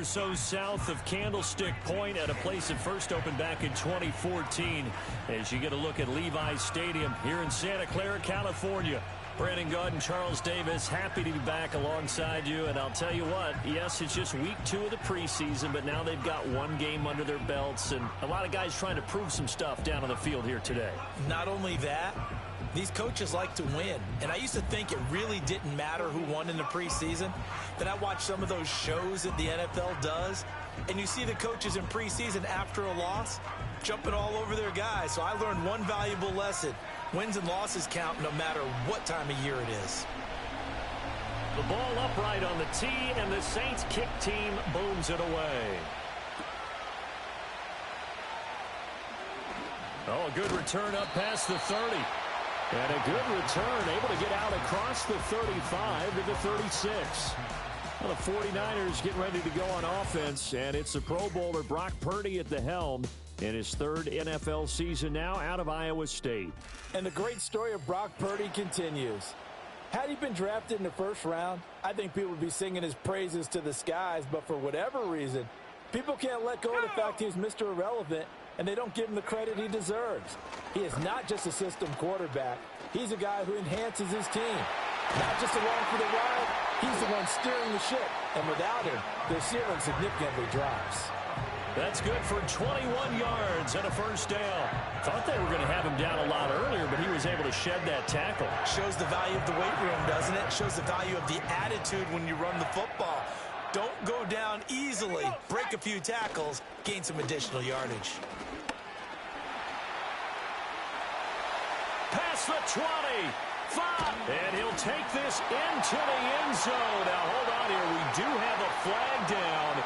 So south of Candlestick Point at a place that first opened back in 2014 as you get a look at Levi's Stadium here in Santa Clara, California. Brandon Gaud and Charles Davis, happy to be back alongside you. And I'll tell you what, yes, it's just week 2 of the preseason, but now they've got one game under their belts and a lot of guys trying to prove some stuff down on the field here today. Not only that, these coaches like to win, and I used to think it really didn't matter who won in the preseason. Then I watched some of those shows that the NFL does, and you see the coaches in preseason after a loss jumping all over their guys. So I learned one valuable lesson. Wins and losses count no matter what time of year it is. The ball upright on the tee, and the Saints kick team booms it away. Oh, a good return up past the 30. And a good return, able to get out across the 35 to the 36. Well, the 49ers getting ready to go on offense, and it's the Pro Bowler Brock Purdy at the helm in his 3rd NFL season now out of Iowa State. And the great story of Brock Purdy continues. Had he been drafted in the first round, I think people would be singing his praises to the skies, but for whatever reason, people can't let go of the fact he's Mr. Irrelevant, and they don't give him the credit he deserves. He is not just a system quarterback. He's a guy who enhances his team. Not just along for the ride, he's the one steering the ship. And without him, their ceiling significantly drops. That's good for 21 yards and a first down. Thought they were going to have him down a lot earlier, but he was able to shed that tackle. Shows the value of the weight room, doesn't it? Shows the value of the attitude when you run the football. Don't go down easily. Break a few tackles, gain some additional yardage. Past the 20. 5. And he'll take this into the end zone. Now, hold on here. We do have a flag down.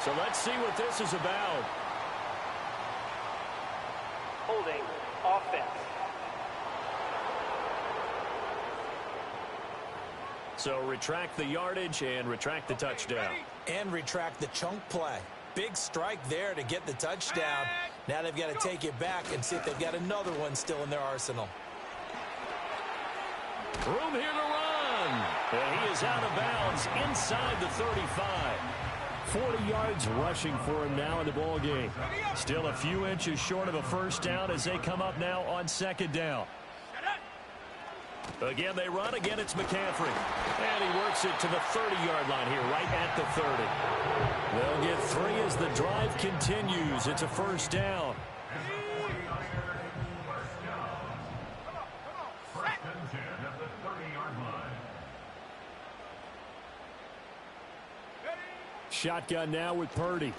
So let's see what this is about. Holding offense. So retract the yardage and retract the touchdown. And retract the chunk play. Big strike there to get the touchdown. Now they've got to take it back and see if they've got another one still in their arsenal. Room here to run. And he is out of bounds inside the 35. 40 yards rushing for him now in the ball game. Still a few inches short of a first down as they come up now on 2nd down. Again, they run. Again, it's McCaffrey. And he works it to the 30-yard line here, right at the 30. They'll get 3 as the drive continues. It's a first down. Shotgun now with Purdy.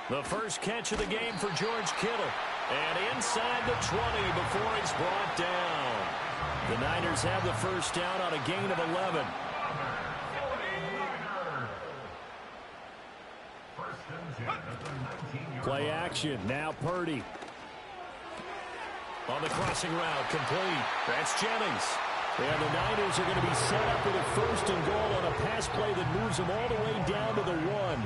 The first catch of the game for George Kittle. And inside the 20 before it's brought down. The Niners have the first down on a gain of 11. Play action. Now Purdy. On the crossing route, complete. That's Jennings. And the Niners are going to be set up with a 1st and goal on a pass play that moves them all the way down to the 1.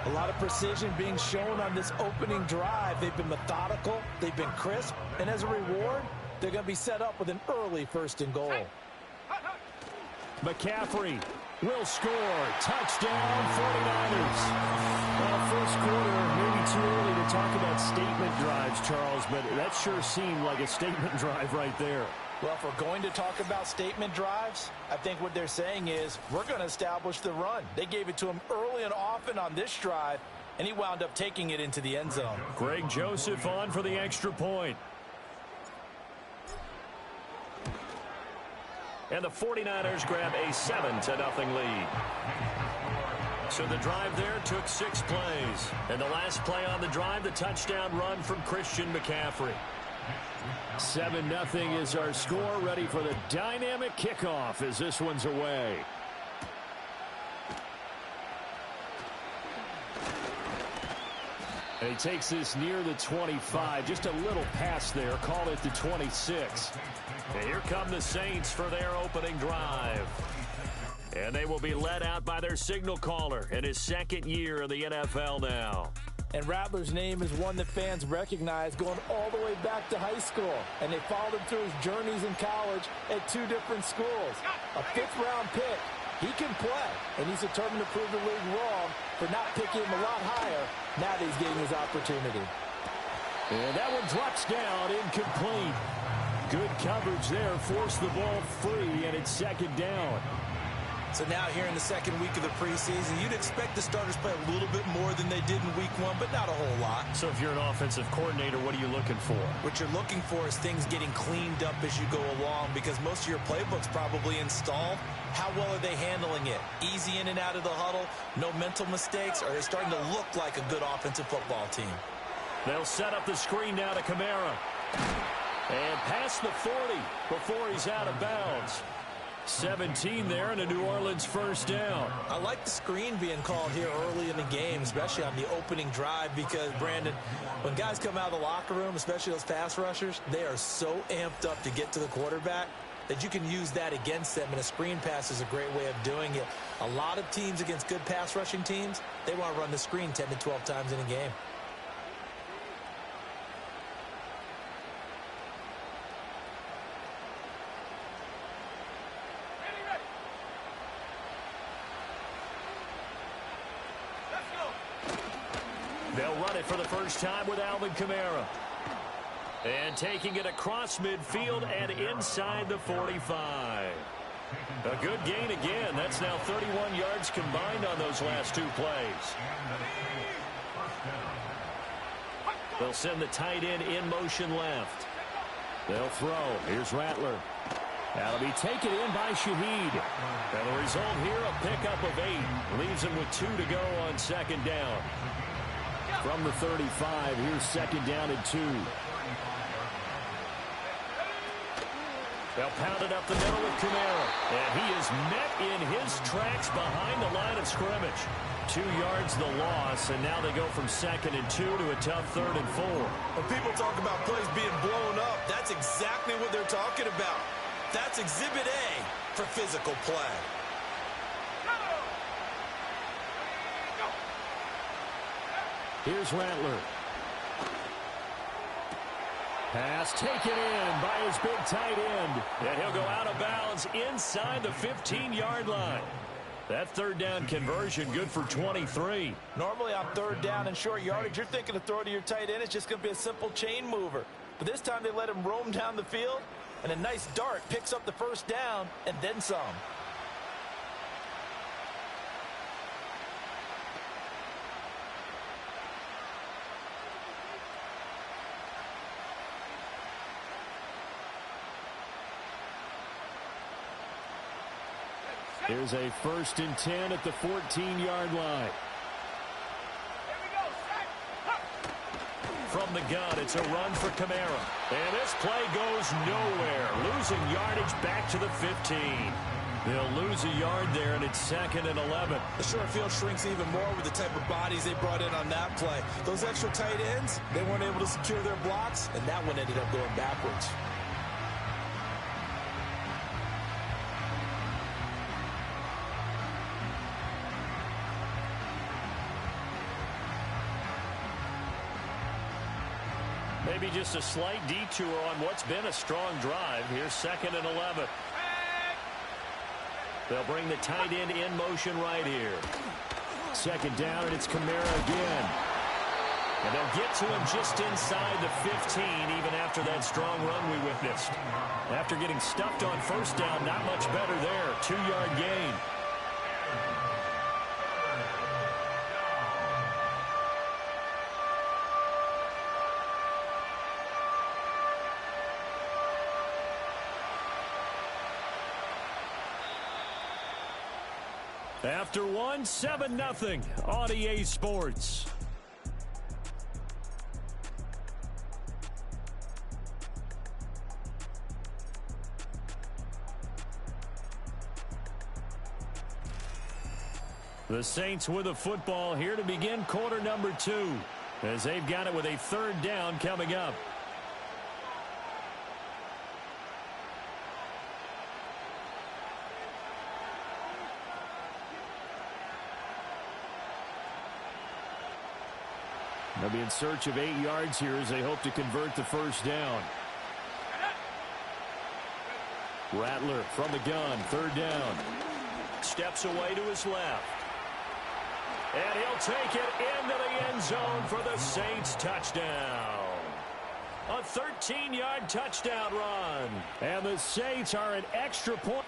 A lot of precision being shown on this opening drive. They've been methodical, they've been crisp, and as a reward, they're going to be set up with an early 1st and goal. McCaffrey will score. Touchdown, 49ers. Well, first quarter, maybe too early to talk about statement drives, Charles, but that sure seemed like a statement drive right there. Well, if we're going to talk about statement drives, I think what they're saying is we're going to establish the run. They gave it to him early and often on this drive, and he wound up taking it into the end zone. Greg Joseph on for the extra point. And the 49ers grab a 7-0 lead. So the drive there took 6 plays. And the last play on the drive, the touchdown run from Christian McCaffrey. 7-0 is our score, ready for the dynamic kickoff as this one's away. And he takes this near the 25, just a little pass there, call it the 26. And here come the Saints for their opening drive. And they will be led out by their signal caller in his 2nd year in the NFL now. And Rattler's name is one that fans recognize going all the way back to high school. And they followed him through his journeys in college at 2 different schools. A 5th-round pick He can play, and he's determined to prove the league wrong for not picking him a lot higher now that he's getting his opportunity. And that one drops down, incomplete. Good coverage there, forced the ball free, and it's second down. So now here in the second week of the preseason, you'd expect the starters play a little bit more than they did in week one, but not a whole lot. So if you're an offensive coordinator, what are you looking for? What you're looking for is things getting cleaned up as you go along, because most of your playbook's probably installed. How well are they handling it? Easy in and out of the huddle, no mental mistakes, or are they starting to look like a good offensive football team? They'll set up the screen now to Kamara. And past the 40 before he's out of bounds. 17 there and a New Orleans first down. I like the screen being called here early in the game, especially on the opening drive, because, Brandon, when guys come out of the locker room, especially those pass rushers, they are so amped up to get to the quarterback that you can use that against them, and a screen pass is a great way of doing it. A lot of teams against good pass rushing teams, they want to run the screen 10 to 12 times in a game. They'll run it for the first time with Alvin Kamara. And taking it across midfield and inside the 45. A good gain again. That's now 31 yards combined on those last two plays. They'll send the tight end in motion left. They'll throw. Here's Rattler. That'll be taken in by Shaheed. And the result here, a pickup of 8. Leaves him with 2 to go on second down. From the 35, here's second down and 2. They'll pound it up the middle with Kamara. And he is met in his tracks behind the line of scrimmage. 2 yards the loss, and now they go from second and 2 to a tough third and 4. When people talk about plays being blown up, that's exactly what they're talking about. That's Exhibit A for physical play. Here's Rattler. Pass taken in by his big tight end. And he'll go out of bounds inside the 15-yard line. That third down conversion good for 23. Normally on third down and short yardage, you're thinking to throw to your tight end. It's just going to be a simple chain mover. But this time they let him roam down the field, and a nice dart picks up the first down and then some. Here's a 1st and 10 at the 14-yard line. From the gun, it's a run for Kamara. And this play goes nowhere. Losing yardage back to the 15. They'll lose a yard there, and it's 2nd and 11. The short field shrinks even more with the type of bodies they brought in on that play. Those extra tight ends, they weren't able to secure their blocks, and that one ended up going backwards. Maybe just a slight detour on what's been a strong drive. Here's 2nd and 11. They'll bring the tight end in motion right here. Second down, and it's Kamara again. And they'll get to him just inside the 15, even after that strong run we witnessed. After getting stuffed on first down, not much better there. 2-yard gain. After one, 7-0 on EA Sports. The Saints with a football here to begin quarter number 2, as they've got it with a 3rd down coming up. They'll be in search of 8 yards here as they hope to convert the first down. Rattler from the gun, 3rd down. steps away to his left. And he'll take it into the end zone for the Saints touchdown. A 13-yard touchdown run. And the Saints are an extra point.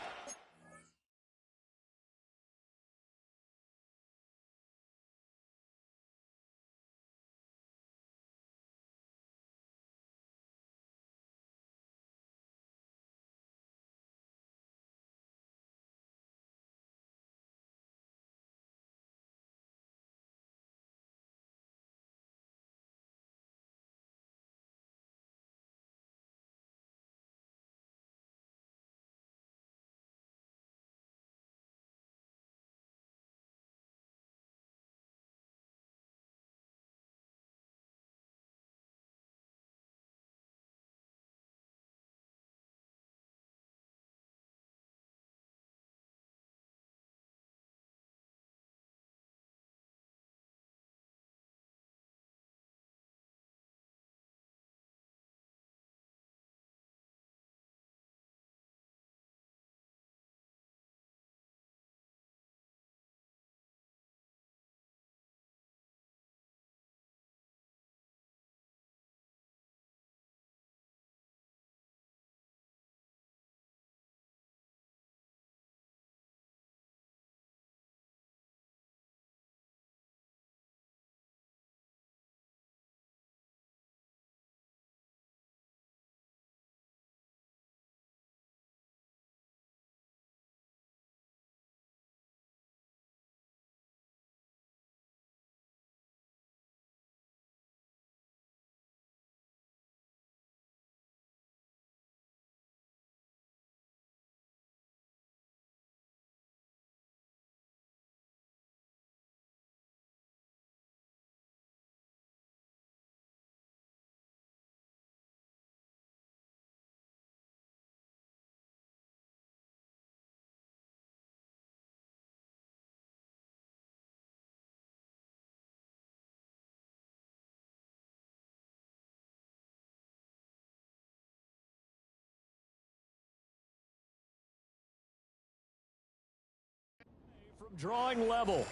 From drawing level.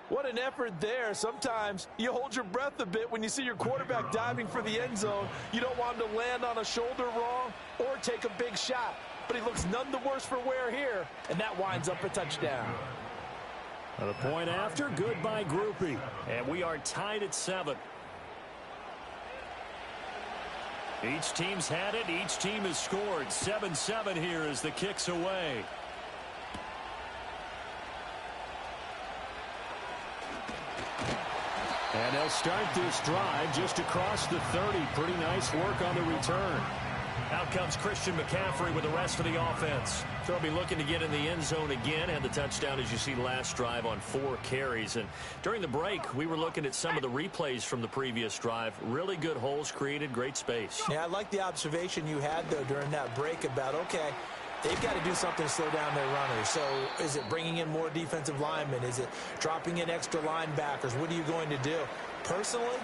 What an effort there. Sometimes you hold your breath a bit when you see your quarterback diving for the end zone. You don't want him to land on a shoulder wrong or take a big shot. But he looks none the worse for wear here, and that winds up a touchdown. The point after, good by Groupie. And we are tied at 7. Each team's had it. Each team has scored. 7-7 here as the kick's away. And they'll start this drive just across the 30. Pretty nice work on the return. Out comes Christian McCaffrey with the rest of the offense. They'll be looking to get in the end zone again. Had the touchdown, as you see, last drive on 4 carries. And during the break, we were looking at some of the replays from the previous drive. Really good holes created, great space. Yeah, I like the observation you had, though, during that break about, okay, they've got to do something to slow down their runners. So is it bringing in more defensive linemen? Is it dropping in extra linebackers? What are you going to do? Personally,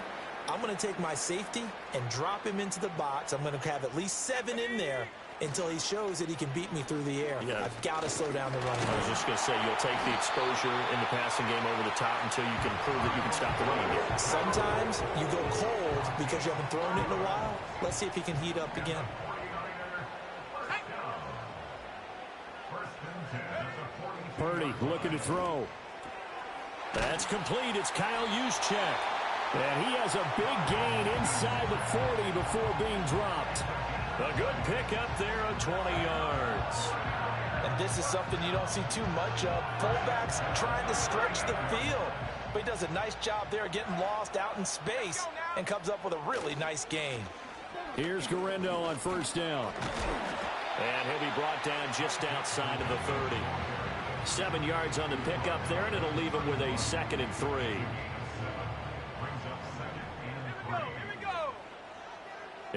I'm going to take my safety and drop him into the box. I'm going to have at least 7 in there until he shows that he can beat me through the air. Yeah. I've got to slow down the running game. I was just going to say, you'll take the exposure in the passing game over the top until you can prove that you can stop the running game. Sometimes you go cold because you haven't thrown it in a while. Let's see if he can heat up again. Purdy looking to throw. That's complete. It's Kyle Juszczyk. And he has a big gain inside the 40 before being dropped. A good pickup there of 20 yards. And this is something you don't see too much of. Fullbacks trying to stretch the field. But he does a nice job there getting lost out in space and comes up with a really nice gain. Here's Garendo on first down. And he'll be brought down just outside of the 30. 7 yards on the pickup there, and it'll leave him with a 2nd and 3.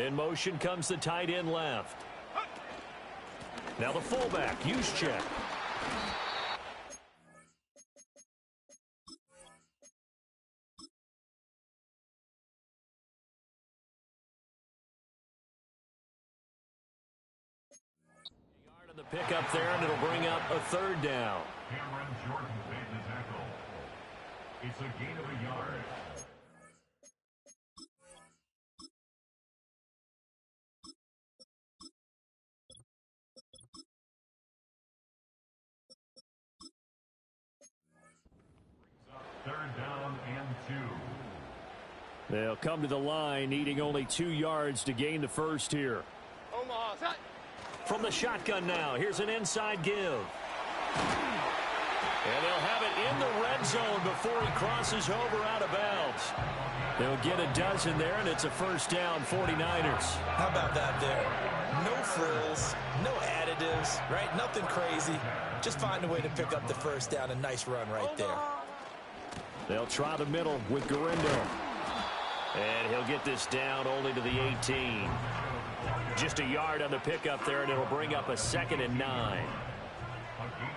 In motion comes the tight end left. Now the fullback, Juszczyk. Pick up there, and it'll bring up a third down. Cameron Jordan made the tackle. It's a gain of a yard. Third down and 2. They'll come to the line, needing only 2 yards to gain the first here. From the shotgun now, here's an inside give. And they'll have it in the red zone before he crosses over out of bounds. They'll get a dozen there, and it's a first down, 49ers. How about that there? No frills, no additives, right? Nothing crazy. Just find a way to pick up the first down. A nice run right there. They'll try the middle with Garindo. And he'll get this down only to the 18. Just a yard on the pickup there, and it'll bring up a 2nd and 9. A gain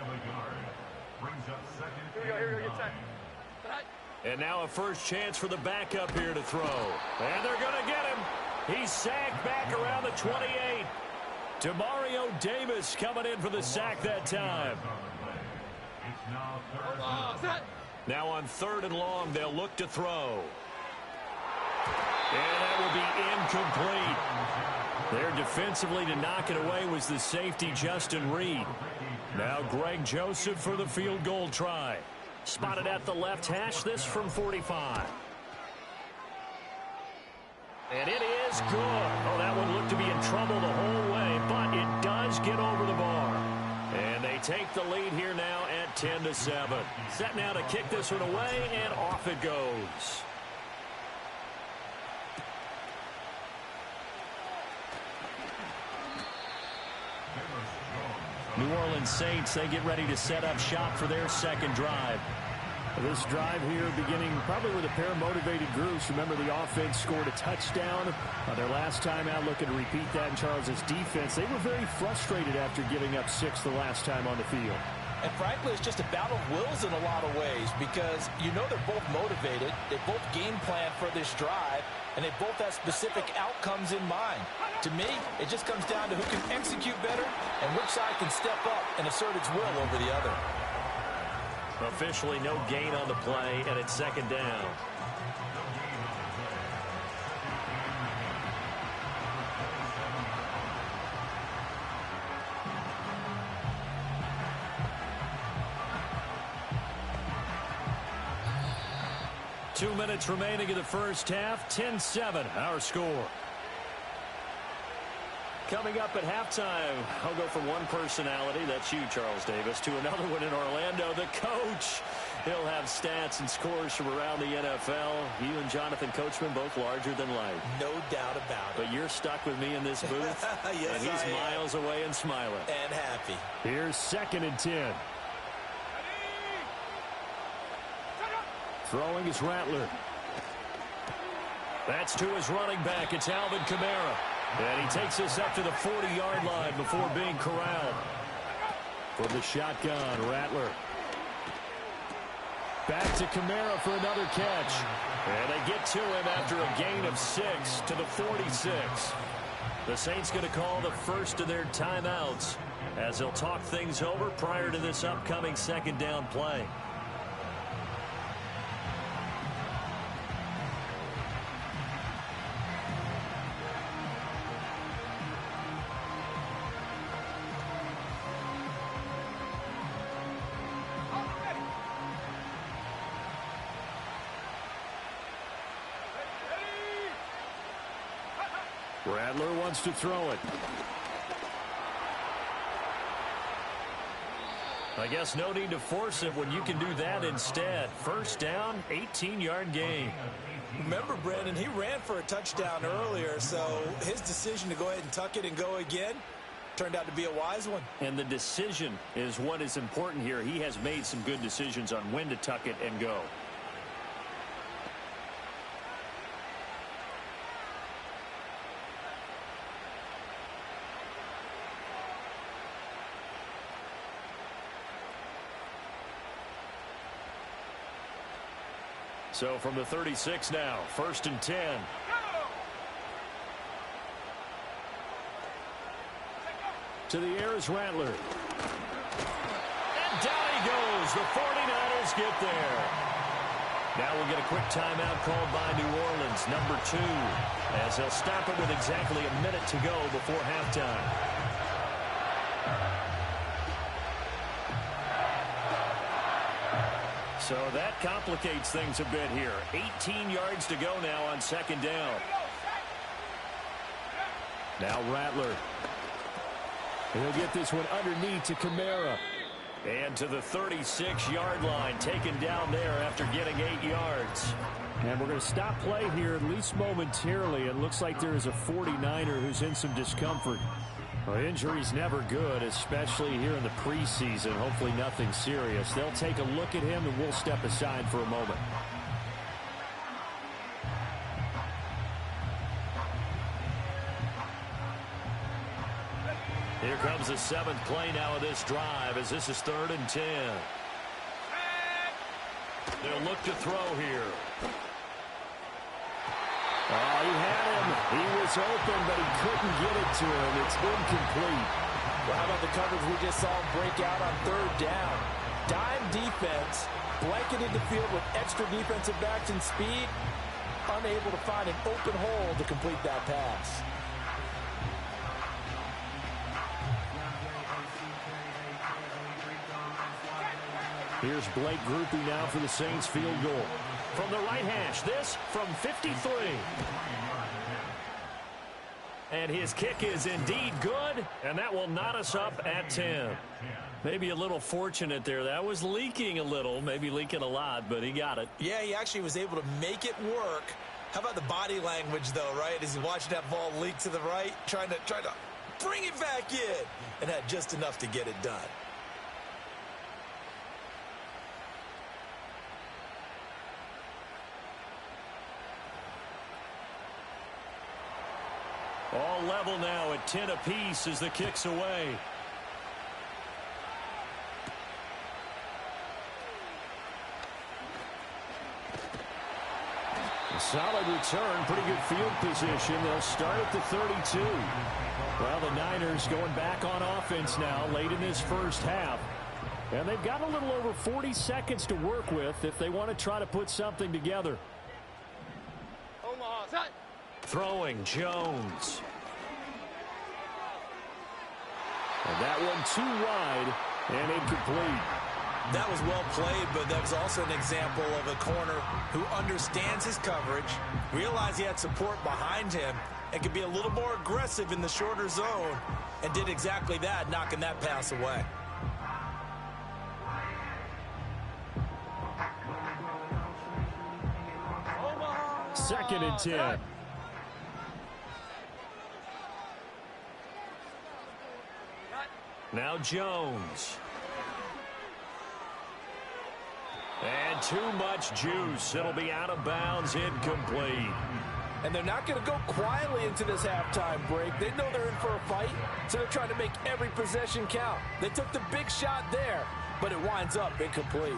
of a yard. Brings up 2nd and 9. And now a first chance for the backup here to throw. And they're going to get him. He's sacked back around the 28. Demario Davis coming in for the sack that time. It's now 3rd down. Now on 3rd and long, they'll look to throw. And that will be incomplete. There defensively to knock it away was the safety, Justin Reed. Now Greg Joseph for the field goal try. Spotted at the left hash, this from 45. And it is good. Oh, that one looked to be in trouble the whole way, but it does get over the bar. And they take the lead here now at 10-7. Set now to kick this one away, and off it goes. New Orleans Saints, they get ready to set up shop for their second drive. This drive here beginning probably with a pair of motivated groups. Remember, the offense scored a touchdown on their last time out. Looking to repeat that in Charles' defense. They were very frustrated after giving up 6 the last time on the field. And frankly, it's just a battle of wills in a lot of ways because you know they're both motivated. They both game plan for this drive, and they both have specific outcomes in mind. To me, it just comes down to who can execute better and which side can step up and assert its will over the other. Officially no gain on the play, and it's 2nd down. Two minutes remaining in the first half. 10-7, our score. Coming up at halftime, I'll go from one personality, that's you, Charles Davis, to another one in Orlando, the coach. He'll have stats and scores from around the NFL. You and Jonathan Coachman both larger than life. No doubt about it. But you're stuck with me in this booth, yes, and he's miles away and smiling. And happy. Here's 2nd and 10. Throwing is Rattler. That's to his running back. It's Alvin Kamara. And he takes us up to the 40-yard line before being corralled. From the shotgun, Rattler. Back to Kamara for another catch. And they get to him after a gain of 6 to the 46. The Saints going to call the first of their timeouts as they'll talk things over prior to this upcoming 2nd down play. Rattler wants to throw it. I guess no need to force it when you can do that instead. First down, 18-yard gain. Remember, Brandon, he ran for a touchdown earlier, so his decision to go ahead and tuck it and go again turned out to be a wise one. And the decision is what is important here. He has made some good decisions on when to tuck it and go. So from the 36 now, 1st and 10. To the air is Rattler. And down he goes. The 49ers get there. Now we'll get a quick timeout called by New Orleans, number 2, as they'll stop it with exactly a minute to go before halftime. So that complicates things a bit here. 18 yards to go now on second down. Now Rattler. He'll get this one underneath to Kamara. And to the 36-yard line, taken down there after getting 8 yards. And we're going to stop play here, at least momentarily. It looks like there is a 49er who's in some discomfort. Well, injury's never good, especially here in the preseason. Hopefully nothing serious. They'll take a look at him, and we'll step aside for a moment. Here comes the 7th play now of this drive, as this is 3rd and 10. They'll look to throw here. Oh, he had him. He was open, but he couldn't get it to him. It's incomplete. Well, how about the coverage we just saw him break out on 3rd down? Dime defense, blanketed the field with extra defensive backs and speed, unable to find an open hole to complete that pass. Here's Blake Groupie now for the Saints field goal. From the right hash, this from 53. And his kick is indeed good, and that will knot us up at 10. Maybe a little fortunate there. That was leaking a little, maybe leaking a lot, but he got it. Yeah, he actually was able to make it work. How about the body language, though, right? As he watched that ball leak to the right, trying to bring it back in, and had just enough to get it done. All level now at 10 apiece as the kick's away. A solid return, pretty good field position. They'll start at the 32. Well, the Niners going back on offense now late in this first half. And they've got a little over 40 seconds to work with if they want to try to put something together. Throwing Jones. And that one too wide and incomplete. That was well played, but that was also an example of a corner who understands his coverage, realized he had support behind him, and could be a little more aggressive in the shorter zone, and did exactly that, knocking that pass away. Second and 10. Now Jones. And too much juice. It'll be out of bounds, incomplete. And they're not going to go quietly into this halftime break. They know they're in for a fight, so they're trying to make every possession count. They took the big shot there, but it winds up incomplete.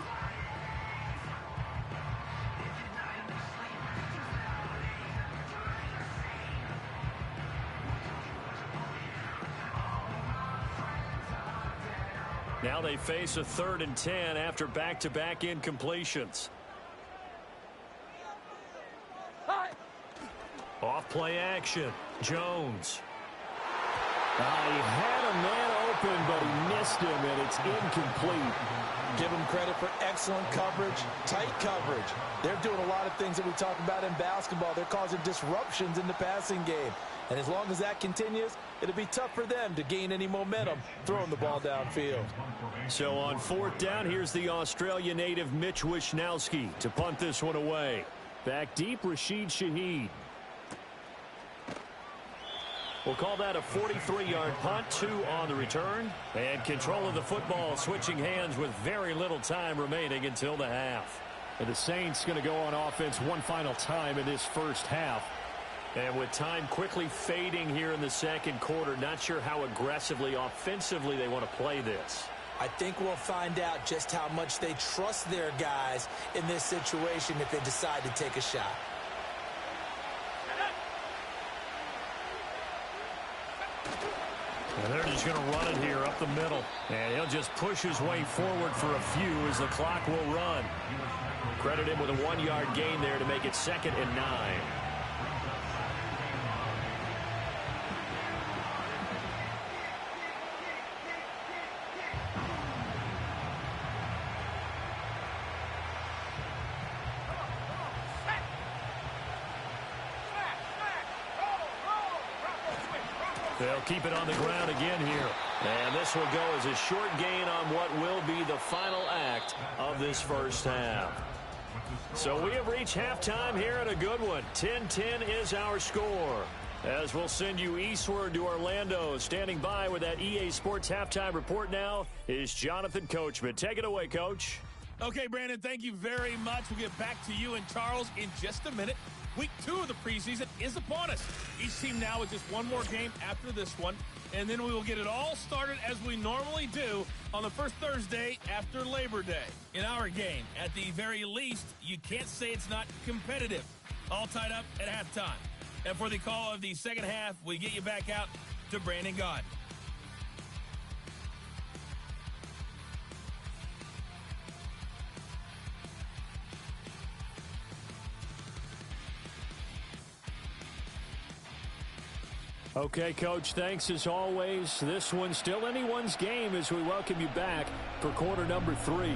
Now they face a 3rd and 10 after back-to-back incompletions. Off play action. Jones. He had a man open, but he missed him, and it's incomplete. Give him credit for excellent coverage, tight coverage. They're doing a lot of things that we talk about in basketball. They're causing disruptions in the passing game. And as long as that continues, it'll be tough for them to gain any momentum throwing the ball downfield. So on 4th down, here's the Australia native Mitch Wishnowsky to punt this one away. Back deep, Rashid Shaheed. We'll call that a 43-yard punt, 2 on the return. And control of the football switching hands with very little time remaining until the half. And the Saints going to go on offense one final time in this first half. And with time quickly fading here in the second quarter, not sure how aggressively, offensively they want to play this. I think we'll find out just how much they trust their guys in this situation if they decide to take a shot. And they're just going to run it here up the middle. And he'll just push his way forward for a few as the clock will run. Credit him with a 1-yard gain there to make it 2nd and 9. They'll keep it on the ground again here. And this will go as a short gain on what will be the final act of this first half. So we have reached halftime here at a good one. 10-10 is our score. As we'll send you eastward to Orlando. Standing by with that EA Sports halftime report now is Jonathan Coachman. Take it away, Coach. Okay, Brandon, thank you very much. We'll get back to you and Charles in just a minute. Week 2 of the preseason is upon us. Each team now with just one more game after this one, and then we will get it all started as we normally do on the first Thursday after Labor Day. In our game, at the very least, you can't say it's not competitive. All tied up at halftime. And for the call of the second half, we get you back out to Brandon Gaudin. Okay, Coach, thanks as always. This one's still anyone's game as we welcome you back for quarter number 3.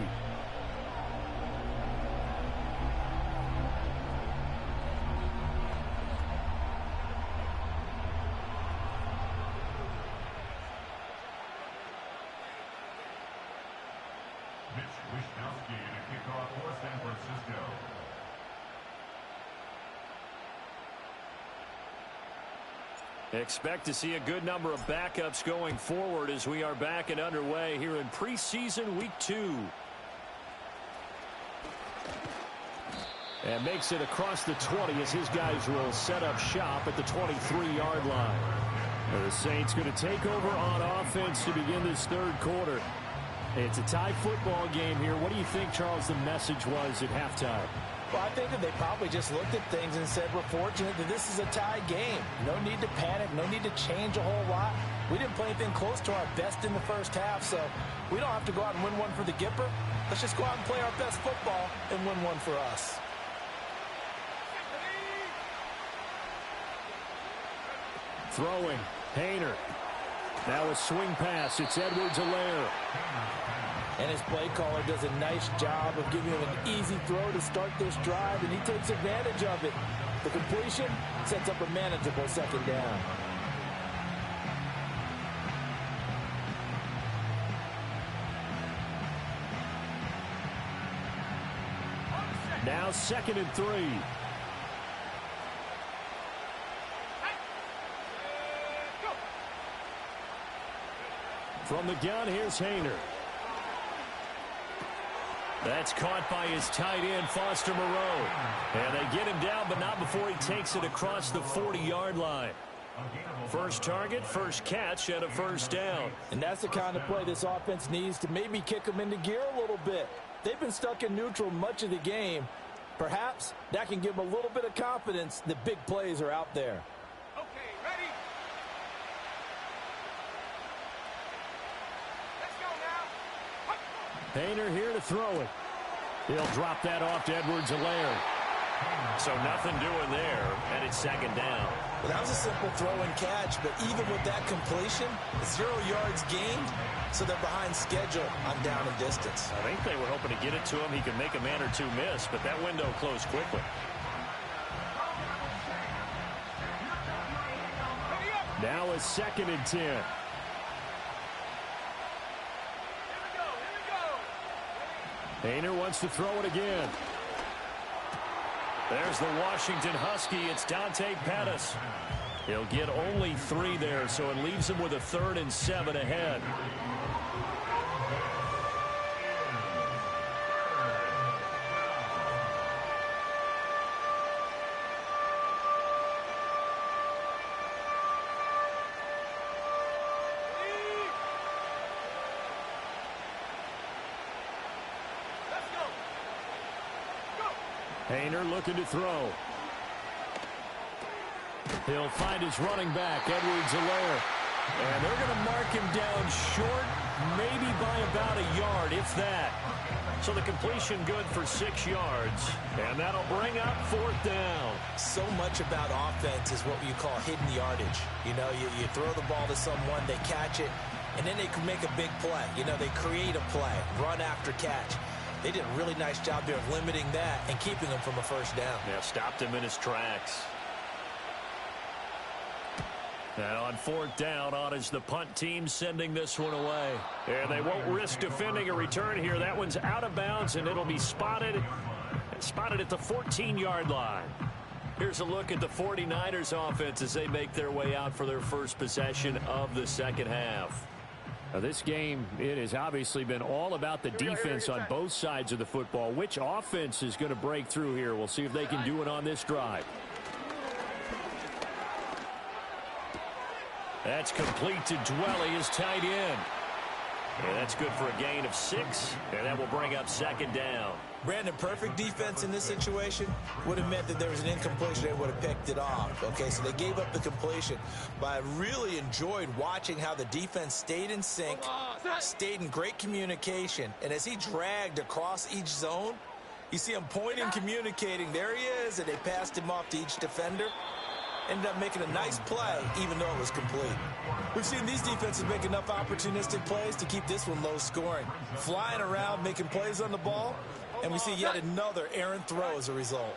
Expect to see a good number of backups going forward as we are back and underway here in preseason week 2. And makes it across the 20 as his guys will set up shop at the 23-yard line. The Saints going to take over on offense to begin this third quarter. It's a tie football game here. What do you think, Charles, the message was at halftime? Well, I think that they probably just looked at things and said, we're fortunate that this is a tie game. No need to panic. No need to change a whole lot. We didn't play anything close to our best in the first half, so we don't have to go out and win one for the Gipper. Let's just go out and play our best football and win one for us. Throwing. Hayner. Now a swing pass. It's Edwards-Helaire. And his play caller does a nice job of giving him an easy throw to start this drive, and he takes advantage of it. The completion sets up a manageable second down. Now 2nd and 3. From the gun, here's Hayner. That's caught by his tight end, Foster Moreau. And they get him down, but not before he takes it across the 40-yard line. First target, first catch, and a first down. And that's the kind of play this offense needs to maybe kick them into gear a little bit. They've been stuck in neutral much of the game. Perhaps that can give them a little bit of confidence that big plays are out there. Okay, ready? Let's go now. Hayner here to throw it. He'll drop that off to Edwards-Helaire. So nothing doing there, and it's second down. Well, that was a simple throw and catch, but even with that completion, 0 yards gained, so they're behind schedule on down and distance. I think they were hoping to get it to him. He could make a man or two miss, but that window closed quickly. Now a 2nd and 10. Hayner wants to throw it again. There's the Washington Husky. It's Dante Pettis. He'll get only 3 there, so it leaves him with a 3rd and 7 ahead. Hayner looking to throw. He'll find his running back, Edwards-Helaire. And they're going to mark him down short, maybe by about a yard, if that. So the completion good for 6 yards, and that'll bring up 4th down. So much about offense is what you call hidden yardage. You know, you throw the ball to someone, they catch it, and then they can make a big play. You know, they create a play, run after catch. They did a really nice job there of limiting that and keeping him from a first down. Yeah, stopped him in his tracks. And on 4th down, on is the punt team sending this one away. And they won't risk defending a return here. That one's out of bounds, and it'll be spotted at the 14-yard line. Here's a look at the 49ers offense as they make their way out for their first possession of the second half. Now this game, it has obviously been all about the defense on both sides of the football. Which offense is going to break through here? We'll see if they can do it on this drive. That's complete to Dwelly, his tight end. And that's good for a gain of 6, and that will bring up 2nd down. Brandon, perfect defense in this situation would have meant that there was an incompletion. They would have picked it off. Okay, so they gave up the completion. But I really enjoyed watching how the defense stayed in sync, stayed in great communication. And as he dragged across each zone, you see him pointing, communicating. There he is, and they passed him off to each defender. Ended up making a nice play, even though it was complete. We've seen these defenses make enough opportunistic plays to keep this one low scoring. Flying around, making plays on the ball, and we see yet another errant throw as a result.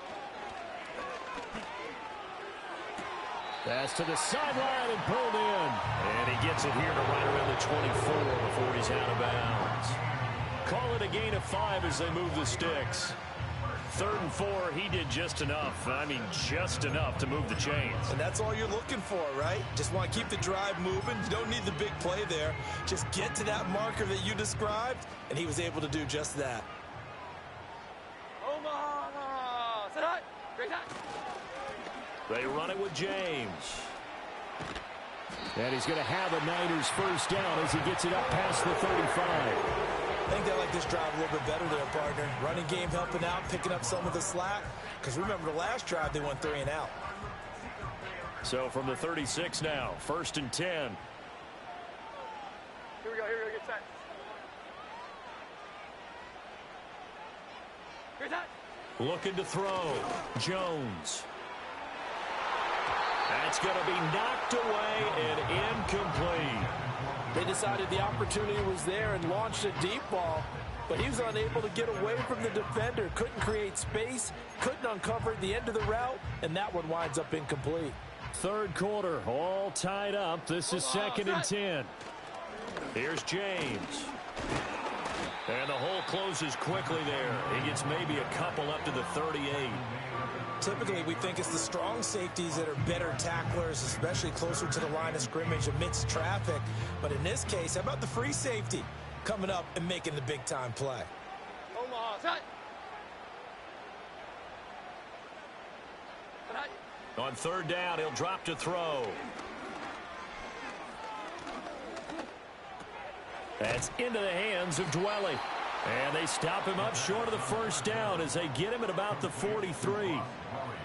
Pass to the sideline and pulled in. And he gets it here to right around the 24 before he's out of bounds. Call it a gain of 5 as they move the sticks. 3rd and 4, he did just enough. I mean, just enough to move the chains. And that's all you're looking for, right? Just want to keep the drive moving. You don't need the big play there. Just get to that marker that you described, and he was able to do just that. They run it with James. And he's going to have a Niners first down as he gets it up past the 35. I think they like this drive a little bit better there, partner. Running game helping out, picking up some of the slack. Because remember, the last drive, they went 3 and out. So from the 36 now, 1st and 10. Here we go, get set. Here's that. Looking to throw. Jones. That's going to be knocked away and incomplete. They decided the opportunity was there and launched a deep ball, but he was unable to get away from the defender, couldn't create space, couldn't uncover the end of the route, and that one winds up incomplete. 3rd quarter, all tied up. This is 2nd and 10. Here's James. And the hole closes quickly there. He gets maybe a couple up to the 38. Typically, we think it's the strong safeties that are better tacklers, especially closer to the line of scrimmage amidst traffic. But in this case, how about the free safety coming up and making the big-time play? Omaha, set. On 3rd down, he'll drop to throw. That's into the hands of Dwelly. And they stop him up short of the first down as they get him at about the 43.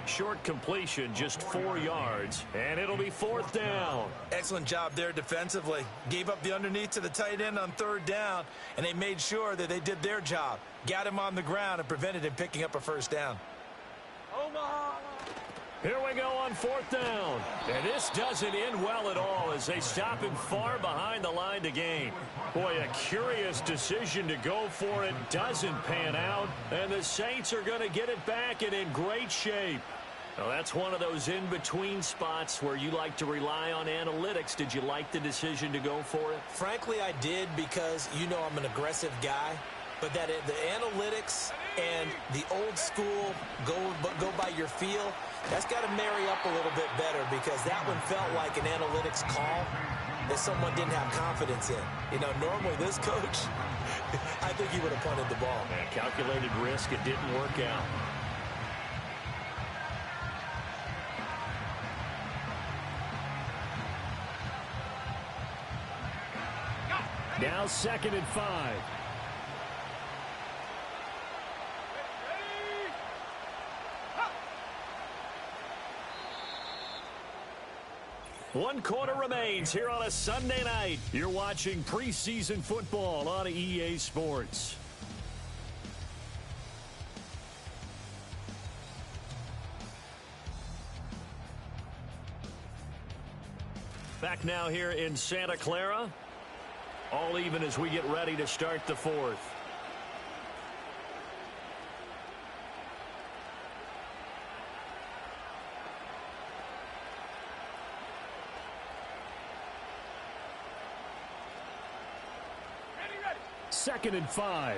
Short completion, just 4 yards, and it'll be 4th down. Excellent job there defensively. Gave up the underneath to the tight end on 3rd down, and they made sure that they did their job. Got him on the ground and prevented him picking up a first down. Omaha. Here we go on 4th down. And this doesn't end well at all as they stop him far behind the line to gain. Boy, a curious decision to go for it. Doesn't pan out. And the Saints are going to get it back and in great shape. Now, that's one of those in-between spots where you like to rely on analytics. Did you like the decision to go for it? Frankly, I did because, you know, I'm an aggressive guy. But that the analytics and the old school go by your feel, that's got to marry up a little bit better because that one felt like an analytics call that someone didn't have confidence in. You know, normally this coach, I think he would have punted the ball. Yeah, calculated risk. It didn't work out. Now 2nd and 5. One quarter remains here on a Sunday night. You're watching preseason football on EA Sports. Back now here in Santa Clara. All even as we get ready to start the fourth. Second and 5.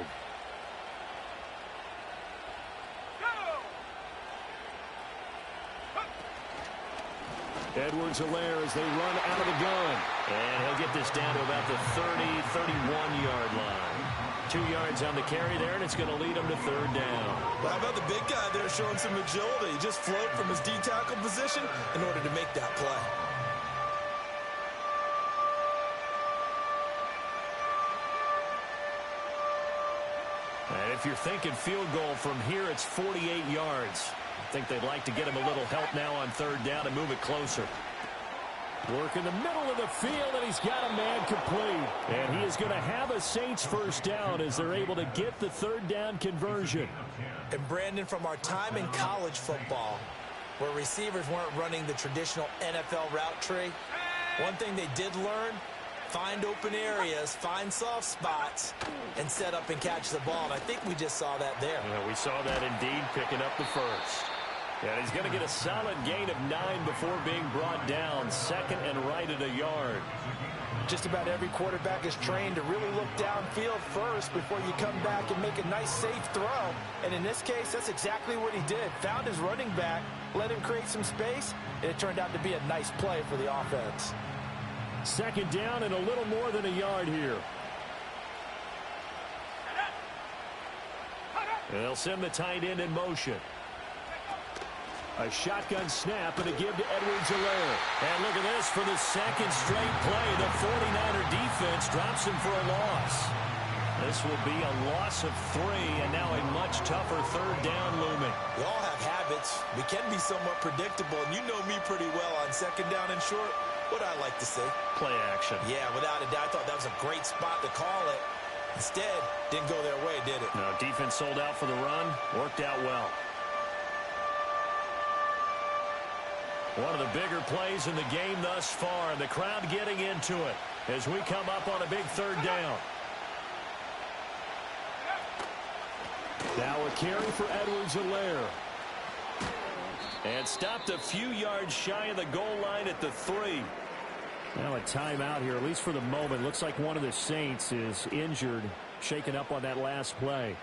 Edwards-Helaire as they run out of the gun. And he'll get this down to about the 31-yard line. 2 yards on the carry there, and it's going to lead him to third down. Well, how about the big guy there showing some agility? Just float from his D-tackle position in order to make that play. And if you're thinking field goal from here, it's 48 yards. I think they'd like to get him a little help now on third down and move it closer. Work in the middle of the field, and he's got a man complete. And he is going to have a Saints first down as they're able to get the third down conversion. And Brandon, from our time in college football, where receivers weren't running the traditional NFL route tree, one thing they did learn: find open areas, find soft spots, and set up and catch the ball. And I think we just saw that there. Yeah, we saw that indeed, picking up the first. And he's going to get a solid gain of 9 before being brought down. Second and right at a yard. Just about every quarterback is trained to really look downfield first before you come back and make a nice, safe throw. And in this case, that's exactly what he did. Found his running back, let him create some space, and it turned out to be a nice play for the offense. Second down and a little more than a yard here. And they'll send the tight end in motion. A shotgun snap and a give to Edwards-Helaire. And look at this for the second straight play. The 49er defense drops him for a loss. This will be a loss of 3, and now a much tougher third down looming. We all have habits. We can be somewhat predictable, and you know me pretty well on second down and short. What I like to see. Play action. Yeah, without a doubt. I thought that was a great spot to call it. Instead, didn't go their way, did it? No, defense sold out for the run. Worked out well. One of the bigger plays in the game thus far. The crowd getting into it as we come up on a big third down. Now a carry for Edwards-Helaire. And stopped a few yards shy of the goal line at the 3. Now a timeout here, at least for the moment. Looks like one of the Saints is injured, shaken up on that last play.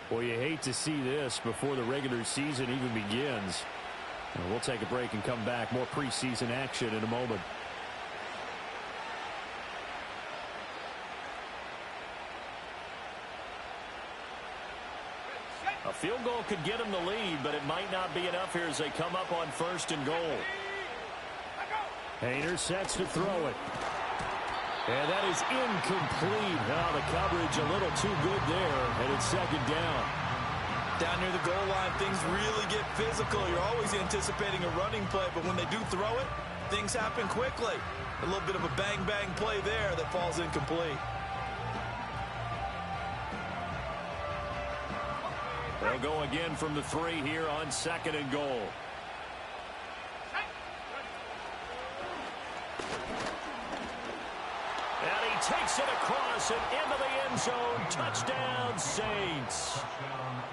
Well, you hate to see this before the regular season even begins. And we'll take a break and come back. More preseason action in a moment. A field goal could get them the lead, but it might not be enough here as they come up on first and goal. Hayner sets to throw it. And that is incomplete. Now the coverage a little too good there, and it's second down. Down near the goal line, things really get physical. You're always anticipating a running play, but when they do throw it, things happen quickly. A little bit of a bang-bang play there that falls incomplete. They'll go again from the 3 here on second and goal. And he takes it across and into the end zone. Touchdown, Saints.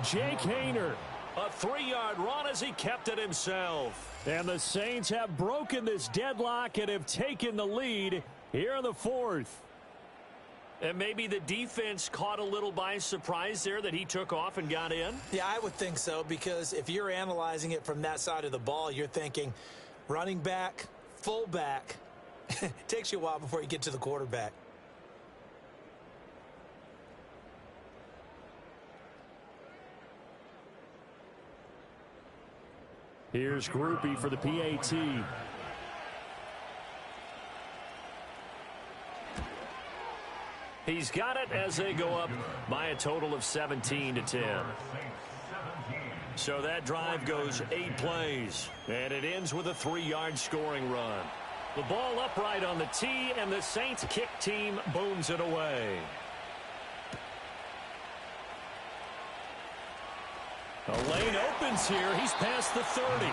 Jake Hayner, a 3-yard run as he kept it himself. And the Saints have broken this deadlock and have taken the lead here in the fourth. And maybe the defense caught a little by surprise there that he took off and got in? Yeah, I would think so, because if you're analyzing it from that side of the ball, you're thinking running back, fullback. It takes you a while before you get to the quarterback. Here's Groupie for the PAT. He's got it as they go up by a total of 17-10. So that drive goes 8 plays, and it ends with a 3-yard scoring run. The ball upright on the tee, and the Saints kick team booms it away. A lane opens here. He's past the 30.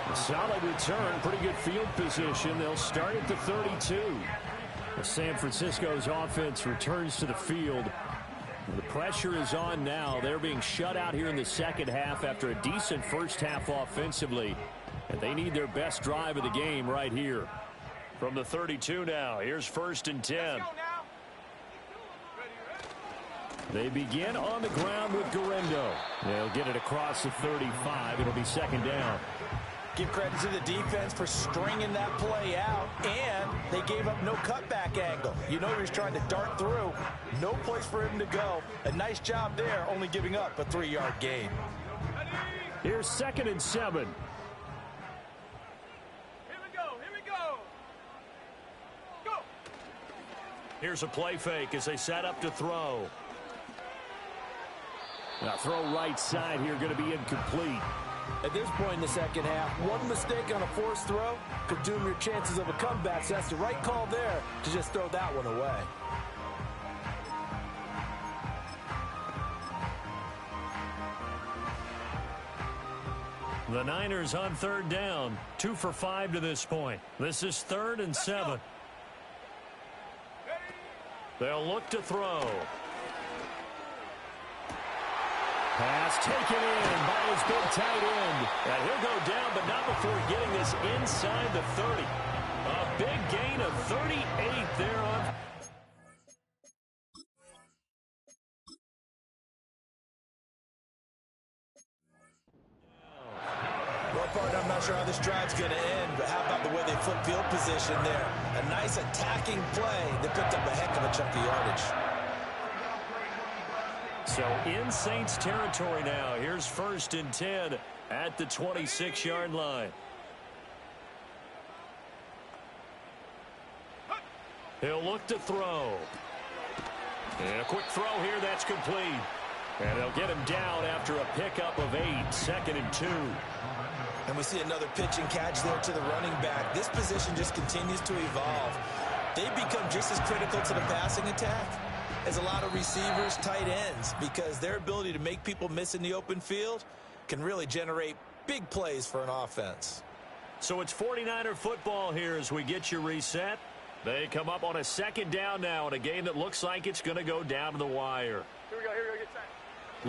A solid return. Pretty good field position. They'll start at the 32. San Francisco's offense returns to the field. The pressure is on now. They're being shut out here in the second half after a decent first half offensively. And they need their best drive of the game right here. From the 32 now, here's 1st and 10. They begin on the ground with Guerrero. They'll get it across the 35. It'll be 2nd down. Give credit to the defense for stringing that play out, and they gave up no cutback angle. You know he was trying to dart through. No place for him to go. A nice job there, only giving up a 3-yard gain. Here's 2nd and 7. Here's a play fake as they set up to throw. Now throw right side here, going to be incomplete. At this point in the second half, one mistake on a forced throw could doom your chances of a comeback. So that's the right call there to just throw that one away. The Niners on 3rd down. 2 for 5 to this point. This is 3rd and 7. They'll look to throw. Pass taken in by his big tight end. And he'll go down, but not before getting this inside the 30. A big gain of 38 there on. Well, partner, I'm not sure how this drive's going to end, but how about the way they flip field position there? A nice attacking play that picked up a heck of a chunk of yardage. So in Saints territory now. Here's 1st and 10 at the 26-yard line. He'll look to throw. And a quick throw here. That's complete. And they'll get him down after a pickup of 8. 2nd and 2. And we see another pitch and catch there to the running back. This position just continues to evolve. They become just as critical to the passing attack as a lot of receivers, tight ends, because their ability to make people miss in the open field can really generate big plays for an offense. So it's 49er football here as we get you reset. They come up on a 2nd down now in a game that looks like it's going to go down to the wire. Here we go, get set.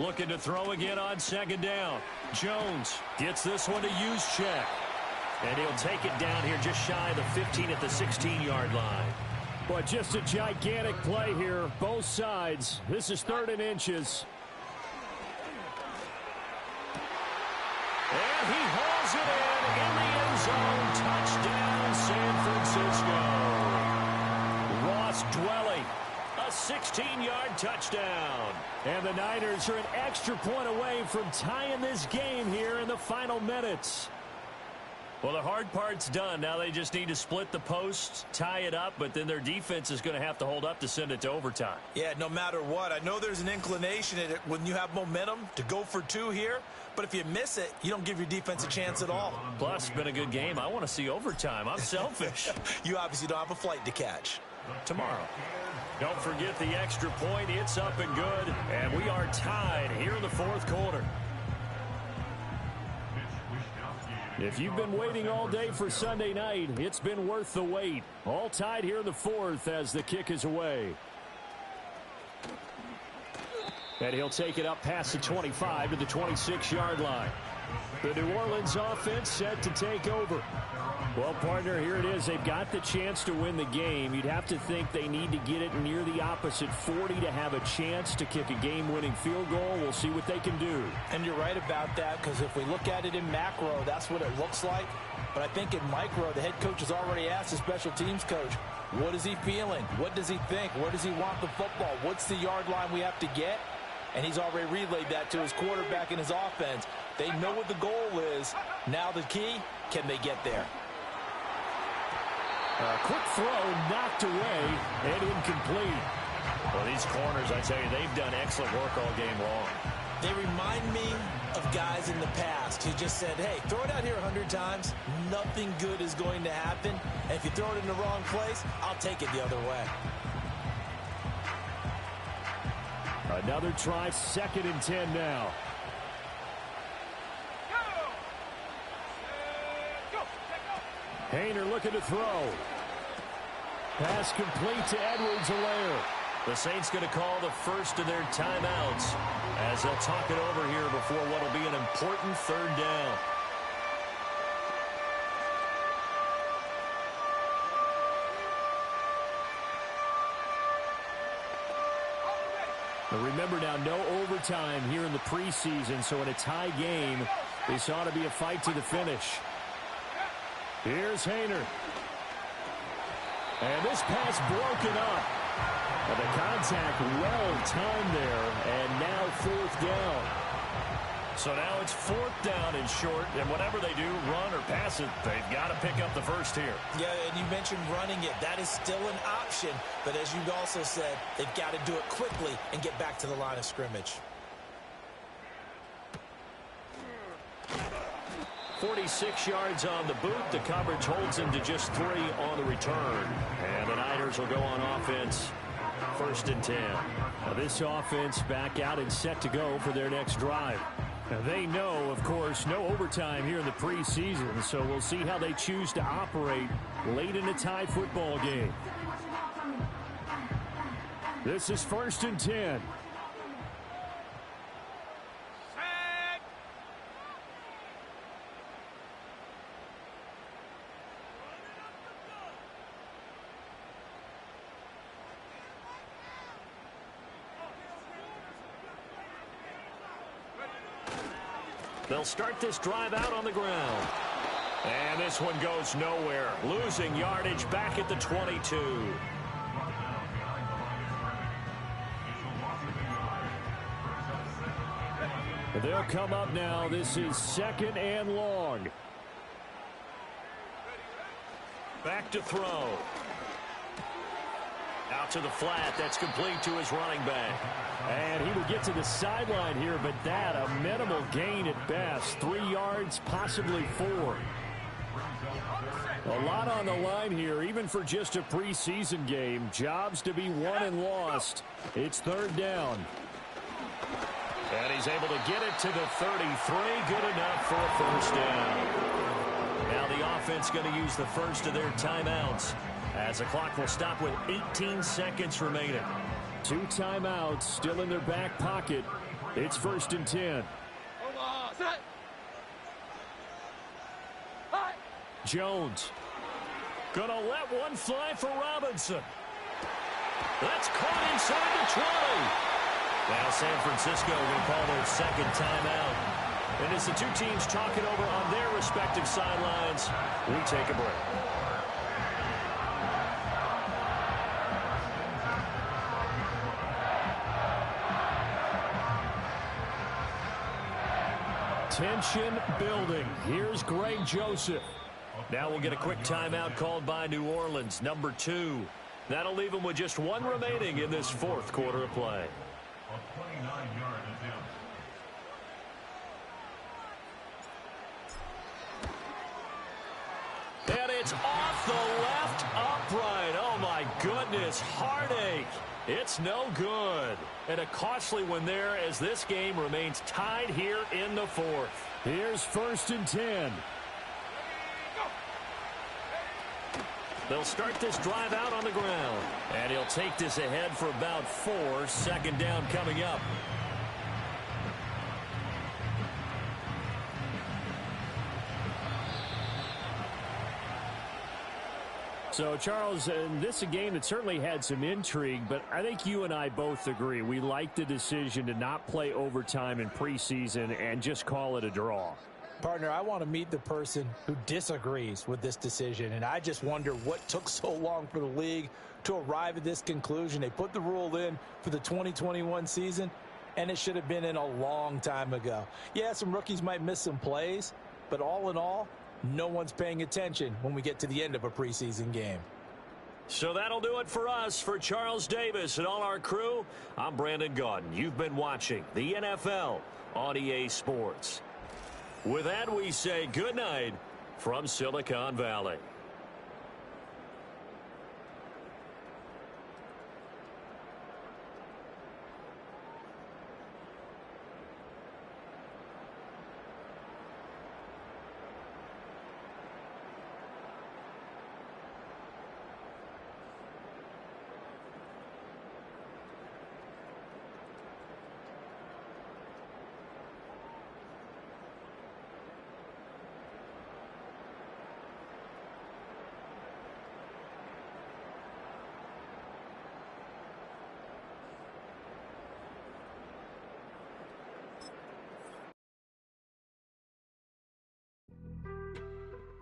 Looking to throw again on 2nd down. Jones gets this one to Juszczyk. And he'll take it down here just shy of the 15 at the 16-yard line. But just a gigantic play here, both sides. This is 3rd and inches. And he hauls it in the end zone. Touchdown, San Francisco. Ross Dwelly, a 16-yard touchdown. And the Niners are an extra point away from tying this game here in the final minutes. Well, the hard part's done. Now they just need to split the posts, tie it up, but then their defense is going to have to hold up to send it to overtime. Yeah, no matter what. I know there's an inclination in it when you have momentum to go for 2 here, but if you miss it, you don't give your defense a chance at all. Plus, it's been a good game. I want to see overtime. I'm selfish. You obviously don't have a flight to catch. Tomorrow. Don't forget the extra point. It's up and good, and we are tied here in the 4th quarter. If you've been waiting all day for Sunday night, it's been worth the wait. All tied here in the 4th as the kick is away. And he'll take it up past the 25 to the 26-yard line. The New Orleans offense set to take over. Well, partner, here it is. They've got the chance to win the game. You'd have to think they need to get it near the opposite 40 to have a chance to kick a game-winning field goal. We'll see what they can do. And you're right about that, because if we look at it in macro, that's what it looks like. But I think in micro, the head coach has already asked the special teams coach, what is he feeling? What does he think? Where does he want the football? What's the yard line we have to get? And he's already relayed that to his quarterback and his offense. They know what the goal is. Now the key, can they get there? A quick throw knocked away and incomplete. Well, these corners, I tell you, they've done excellent work all game long. They remind me of guys in the past who just said, hey, throw it out here 100 times. Nothing good is going to happen. And if you throw it in the wrong place, I'll take it the other way. Another try, 2nd and 10 now. Hayner looking to throw. Pass complete to Edwards-Helaire. The Saints going to call the first of their timeouts as they'll talk it over here before what will be an important 3rd down. But remember now, no overtime here in the preseason, so in a tie game, this ought to be a fight to the finish. Here's Hayner. And this pass broken up. And the contact well timed there, and now 4th down. So now it's 4th down and short, and whatever they do, run or pass it, they've got to pick up the first here. Yeah, and you mentioned running it. That is still an option, but as you also said, they've got to do it quickly and get back to the line of scrimmage. 46 yards on the boot. The coverage holds him to just 3 on the return. And the Niners will go on offense. 1st and 10. Now this offense back out and set to go for their next drive. Now they know, of course, no overtime here in the preseason, so we'll see how they choose to operate late in a tie football game. This is 1st and 10. They'll start this drive out on the ground. And this one goes nowhere. Losing yardage back at the 22. They'll come up now. This is 2nd and long. Back to throw. Out to the flat. That's complete to his running back. And he will get to the sideline here, but that a minimal gain at best. 3 yards, possibly 4. A lot on the line here, even for just a preseason game. Jobs to be won and lost. It's 3rd down. And he's able to get it to the 33. Good enough for a 1st down. Now the offense going to use the first of their timeouts, as the clock will stop with 18 seconds remaining. 2 timeouts still in their back pocket. It's 1st and 10. Jones. Gonna let one fly for Robinson. That's caught inside the 20. Now San Francisco will call their 2nd timeout. And as the two teams talk it over on their respective sidelines, we take a break. Tension building. Here's Greg Joseph. Now we'll get a quick timeout called by New Orleans, number 2. That'll leave them with just 1 remaining in this 4th quarter of play. A 29-yard attempt. And it's off the left upright. Oh, my goodness. Heartache. It's no good. And a costly one there as this game remains tied here in the 4th. Here's 1st and 10. They'll start this drive out on the ground. And he'll take this ahead for about 4. 2nd down coming up. So, Charles, this is a game that certainly had some intrigue, but I think you and I both agree. We like the decision to not play overtime in preseason and just call it a draw. Partner, I want to meet the person who disagrees with this decision, and I just wonder what took so long for the league to arrive at this conclusion. They put the rule in for the 2021 season, and it should have been in a long time ago. Yeah, some rookies might miss some plays, but all in all, no one's paying attention when we get to the end of a preseason game. So that'll do it for us. For Charles Davis and all our crew, I'm Brandon Gaudin. You've been watching the NFL on EA Sports. With that, we say good night from Silicon Valley.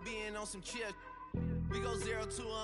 Being on some chill, we go 0 to 100.